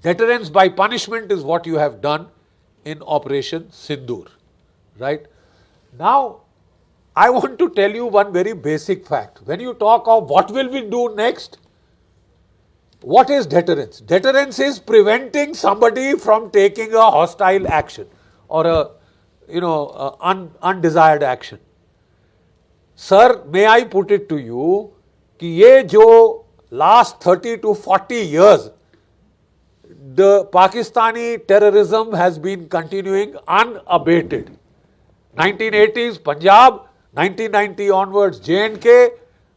Deterrence by punishment is what you have done in Operation Sindoor, right? Now, I want to tell you one very basic fact. When you talk of what will we do next, what is deterrence? Deterrence is preventing somebody from taking a hostile action or undesired action. Sir, may I put it to you कि ये जो last 30 to 40 years the Pakistani terrorism has been continuing unabated. 1980s Punjab, 1990 onwards J&K,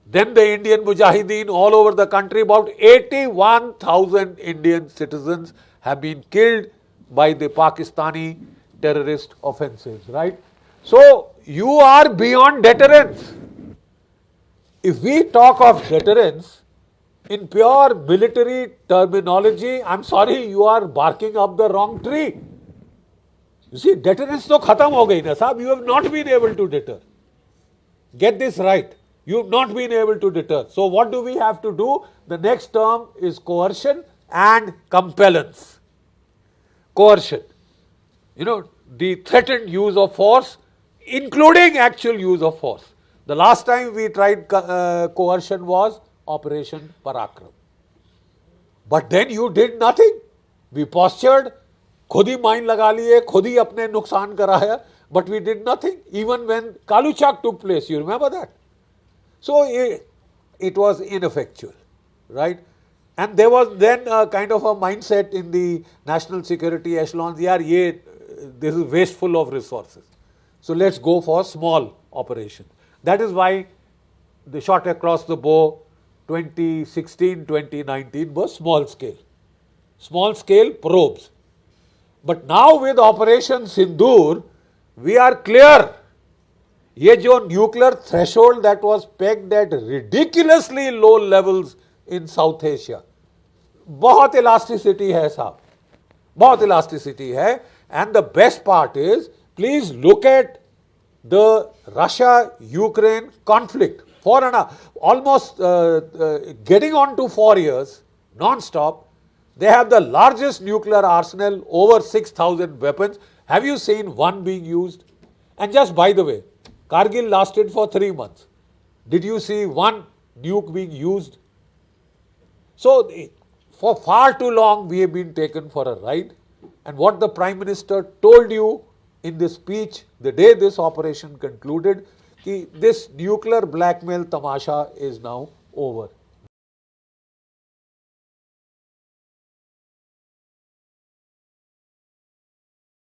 then the Indian Mujahideen all over the country. About 81,000 Indian citizens have been killed by the Pakistani terrorist offensives, right? So, you are beyond deterrence. If we talk of deterrence, in pure military terminology, I'm sorry, you are barking up the wrong tree. You see, deterrence to khatam ho gayi na sahab, you have not been able to deter. Get this right. You have not been able to deter. So what do we have to do? The next term is coercion and compellence. Coercion. The threatened use of force, including actual use of force. The last time we tried coercion was Operation Parakram. But then you did nothing. We postured, खुद ही mine लगा लिए, खुद ही अपने नुकसान कराया, but we did nothing. Even when Kaluchak took place, you remember that? So it was ineffectual, right? And there was then a kind of a mindset in the national security echelons, this is wasteful of resources. So let's go for small operations. That is why the shot across the bow 2016, 2019 was small scale probes. But now with Operation Sindoor, we are clear. ये जो nuclear threshold that was pegged at ridiculously low levels in South Asia, बहुत elasticity है साहब, बहुत elasticity है. And the best part is, please look at the Russia-Ukraine conflict. Almost getting on to 4 years, non-stop. They have the largest nuclear arsenal, over 6,000 weapons. Have you seen one being used? And just by the way, Kargil lasted for 3 months. Did you see one nuke being used? So, for far too long we have been taken for a ride. And what the Prime Minister told you in this speech, the day this operation concluded, this nuclear blackmail tamasha is now over.